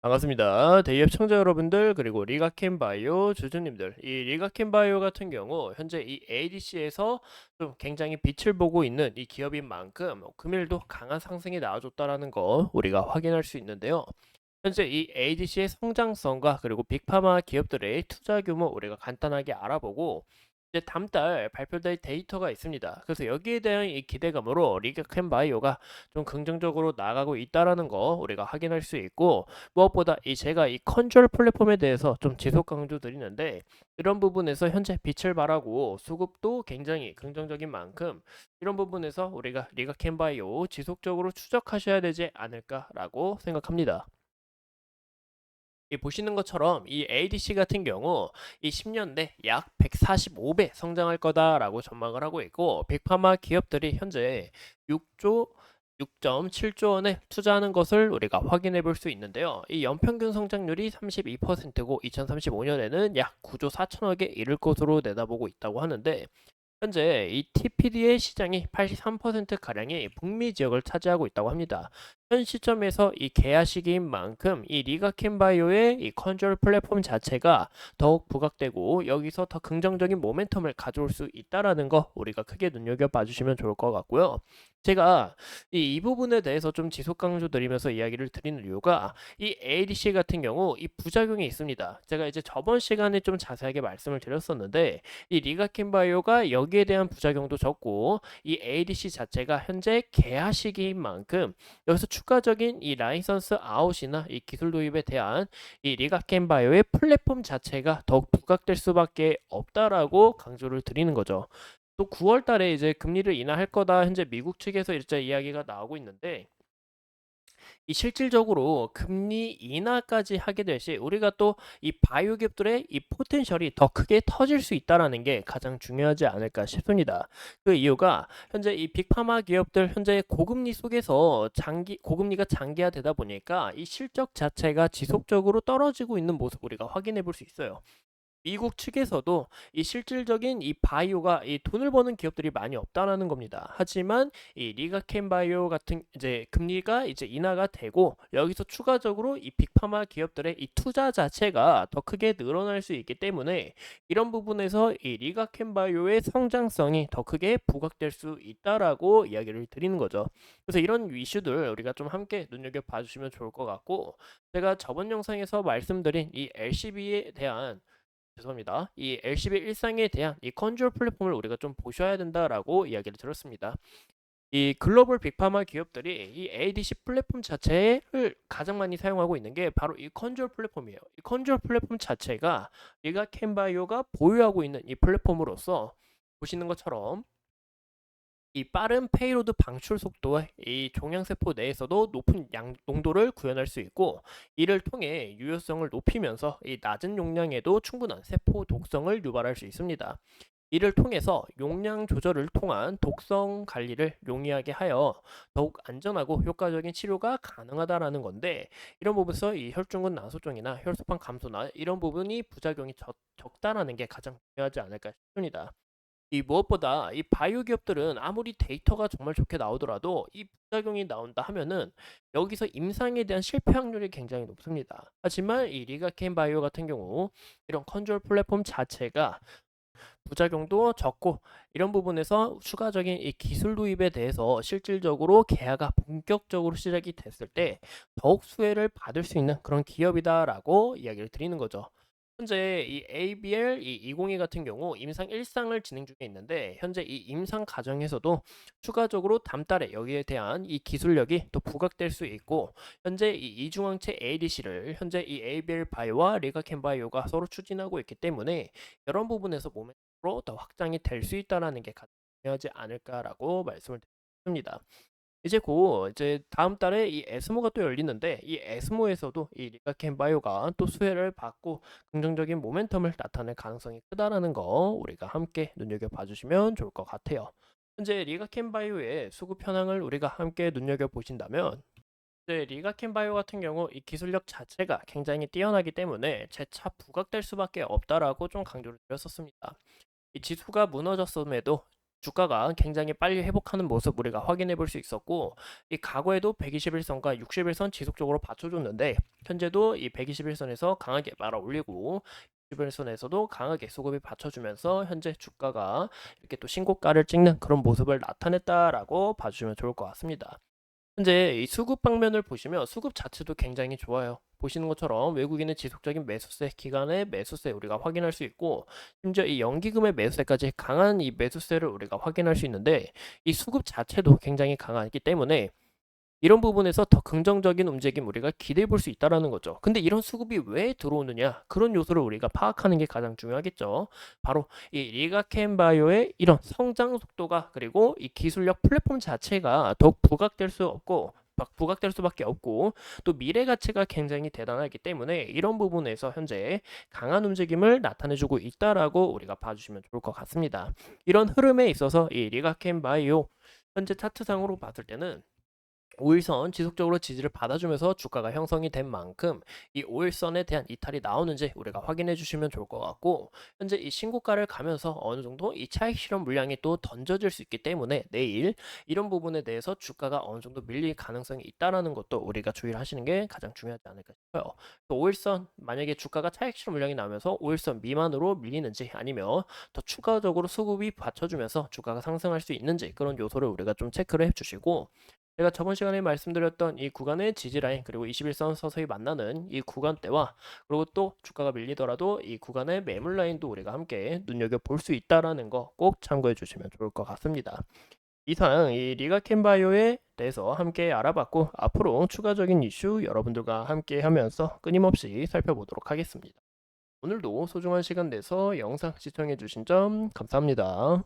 반갑습니다. 대기업 청자 여러분들 그리고 리가캔바이오 주주님들 이 리가캔바이오 같은 경우 현재 이 ADC에서 좀 굉장히 빛을 보고 있는 이 기업인 만큼 금일도 강한 상승이 나와줬다라는 거 우리가 확인할 수 있는데요. 현재 이 ADC의 성장성과 그리고 빅파마 기업들의 투자 규모 우리가 간단하게 알아보고 이제 다음 달 발표될 데이터가 있습니다. 그래서 여기에 대한 이 기대감으로 리그캔바이오가 좀 긍정적으로 나가고 있다라는 거 우리가 확인할 수 있고 무엇보다 이 제가 이 컨트롤 플랫폼에 대해서 좀 지속 강조 드리는데 이런 부분에서 현재 빛을 발하고 수급도 굉장히 긍정적인 만큼 이런 부분에서 우리가 리그캔바이오 지속적으로 추적하셔야 되지 않을까라고 생각합니다. 이 보시는 것처럼 이 ADC 같은 경우 이 10년 내 약 145배 성장할 거다라고 전망을 하고 있고 빅파마 기업들이 현재 6조 6.7조 원에 투자하는 것을 우리가 확인해 볼 수 있는데요. 이 연평균 성장률이 32%고 2035년에는 약 9조 4천억에 이를 것으로 내다보고 있다고 하는데 현재 이 TPD의 시장이 83%가량이 북미 지역을 차지하고 있다고 합니다. 현 시점에서 이 개화 시기인 만큼 이 리가켄바이오의 이 컨트롤 플랫폼 자체가 더욱 부각되고 여기서 더 긍정적인 모멘텀을 가져올 수 있다라는 거 우리가 크게 눈여겨봐 주시면 좋을 것 같고요. 제가 이 부분에 대해서 좀 지속 강조 드리면서 이야기를 드리는 이유가 이 ADC 같은 경우 이 부작용이 있습니다. 제가 이제 저번 시간에 좀 자세하게 말씀을 드렸었는데 이 리가킨바이오가 여기에 대한 부작용도 적고 이 ADC 자체가 현재 개화 시기인 만큼 여기서 추가적인 이 라이선스 아웃이나 이 기술 도입에 대한 이 리가켄바이오의 플랫폼 자체가 더욱 부각될 수밖에 없다라고 강조를 드리는 거죠. 또 9월 달에 이제 금리를 인하할 거다 현재 미국 측에서 일제 이야기가 나오고 있는데 이 실질적으로 금리 인하까지 하게 될 시 우리가 또 이 바이오 기업들의 이 포텐셜이 더 크게 터질 수 있다라는 게 가장 중요하지 않을까 싶습니다. 그 이유가 현재 이 빅파마 기업들 현재 고금리 속에서 고금리가 장기화되다 보니까 이 실적 자체가 지속적으로 떨어지고 있는 모습 우리가 확인해 볼 수 있어요. 미국 측에서도 이 실질적인 이 바이오가 이 돈을 버는 기업들이 많이 없다라는 겁니다. 하지만 이 리가켄 바이오 같은 이제 금리가 이제 인하가 되고 여기서 추가적으로 이 빅파마 기업들의 이 투자 자체가 더 크게 늘어날 수 있기 때문에 이런 부분에서 이 리가켄 바이오의 성장성이 더 크게 부각될 수 있다라고 이야기를 드리는 거죠. 그래서 이런 이슈들 우리가 좀 함께 눈여겨 봐주시면 좋을 것 같고 제가 저번 영상에서 말씀드린 이 LCB에 대한 죄송합니다. 이 LCB 일상에 대한 이 컨트롤 플랫폼을 우리가 좀 보셔야 된다라고 이야기를 들었습니다. 이 글로벌 빅파마 기업들이 이 ADC 플랫폼 자체를 가장 많이 사용하고 있는 게 바로 이 컨트롤 플랫폼이에요. 이 컨트롤 플랫폼 자체가 얘가 캔바이오가 보유하고 있는 이 플랫폼으로서 보시는 것처럼 이 빠른 페이로드 방출 속도와 이 종양세포 내에서도 높은 농도를 구현할 수 있고 이를 통해 유효성을 높이면서 이 낮은 용량에도 충분한 세포 독성을 유발할 수 있습니다. 이를 통해서 용량 조절을 통한 독성 관리를 용이하게 하여 더욱 안전하고 효과적인 치료가 가능하다라는 건데 이런 부분에서 이 혈중근 난소증이나 혈소판 감소나 이런 부분이 부작용이 적다라는 게 가장 중요하지 않을까 싶습니다. 이 무엇보다 이 바이오 기업들은 아무리 데이터가 정말 좋게 나오더라도 이 부작용이 나온다 하면은 여기서 임상에 대한 실패 확률이 굉장히 높습니다. 하지만 이 리가케인 바이오 같은 경우 이런 컨트롤 플랫폼 자체가 부작용도 적고 이런 부분에서 추가적인 이 기술 도입에 대해서 실질적으로 계약가 본격적으로 시작이 됐을 때 더욱 수혜를 받을 수 있는 그런 기업이다라고 이야기를 드리는 거죠. 현재 이 ABL 이 202 같은 경우 임상 1상을 진행 중에 있는데 현재 이 임상 과정에서도 추가적으로 다음 달에 여기에 대한 이 기술력이 또 부각될 수 있고 현재 이 이중항체 ADC를 현재 이 ABL 바이오와 리가켄 바이오가 서로 추진하고 있기 때문에 이런 부분에서 몸으로 더 확장이 될 수 있다라는 게 가장 중요하지 않을까라고 말씀을 드립니다. 이제 곧 이제 다음 달에 이 에스모가 또 열리는데 이 에스모에서도 이 리가켄 바이오가 또 수혜를 받고 긍정적인 모멘텀을 나타낼 가능성이 크다라는 거 우리가 함께 눈여겨 봐주시면 좋을 것 같아요. 현재 리가켄 바이오의 수급 현황을 우리가 함께 눈여겨 보신다면 이제 리가켄 바이오 같은 경우 이 기술력 자체가 굉장히 뛰어나기 때문에 재차 부각될 수밖에 없다라고 좀 강조를 드렸었습니다. 이 지수가 무너졌음에도 주가가 굉장히 빨리 회복하는 모습 우리가 확인해 볼 수 있었고, 이 과거에도 121선과 61선 지속적으로 받쳐줬는데 현재도 이 121선에서 강하게 말아 올리고 61선에서도 강하게 수급이 받쳐주면서 현재 주가가 이렇게 또 신고가를 찍는 그런 모습을 나타냈다라고 봐주시면 좋을 것 같습니다. 현재 이 수급 방면을 보시면 수급 자체도 굉장히 좋아요. 보시는 것처럼 외국인의 지속적인 매수세 기간의 매수세 우리가 확인할 수 있고, 심지어 이 연기금의 매수세까지 강한 이 매수세를 우리가 확인할 수 있는데, 이 수급 자체도 굉장히 강하기 때문에 이런 부분에서 더 긍정적인 움직임 우리가 기대해 볼 수 있다라는 거죠. 근데 이런 수급이 왜 들어오느냐? 그런 요소를 우리가 파악하는 게 가장 중요하겠죠. 바로 이 리가켄바이오의 이런 성장 속도가, 그리고 이 기술력 플랫폼 자체가 더욱 부각될 수밖에 없고, 또 미래 가치가 굉장히 대단하기 때문에 이런 부분에서 현재 강한 움직임을 나타내주고 있다라고 우리가 봐주시면 좋을 것 같습니다. 이런 흐름에 있어서 이 리가켄바이오 현재 차트상으로 봤을 때는 5일선 지속적으로 지지를 받아주면서 주가가 형성이 된 만큼 이 5일선에 대한 이탈이 나오는지 우리가 확인해 주시면 좋을 것 같고, 현재 이 신고가를 가면서 어느 정도 이 차익 실현 물량이 또 던져질 수 있기 때문에 내일 이런 부분에 대해서 주가가 어느 정도 밀릴 가능성이 있다라는 것도 우리가 주의를 하시는 게 가장 중요하지 않을까 싶어요. 또 5일선 만약에 주가가 차익 실현 물량이 나면서 5일선 미만으로 밀리는지, 아니면 더 추가적으로 수급이 받쳐주면서 주가가 상승할 수 있는지, 그런 요소를 우리가 좀 체크를 해주시고, 제가 저번 시간에 말씀드렸던 이 구간의 지지라인, 그리고 21선 서서히 만나는 이 구간대와, 그리고 또 주가가 밀리더라도 이 구간의 매물 라인도 우리가 함께 눈여겨볼 수 있다라는 거 꼭 참고해 주시면 좋을 것 같습니다. 이상 이 리가켄바이오에 대해서 함께 알아봤고, 앞으로 추가적인 이슈 여러분들과 함께 하면서 끊임없이 살펴보도록 하겠습니다. 오늘도 소중한 시간 내서 영상 시청해 주신 점 감사합니다.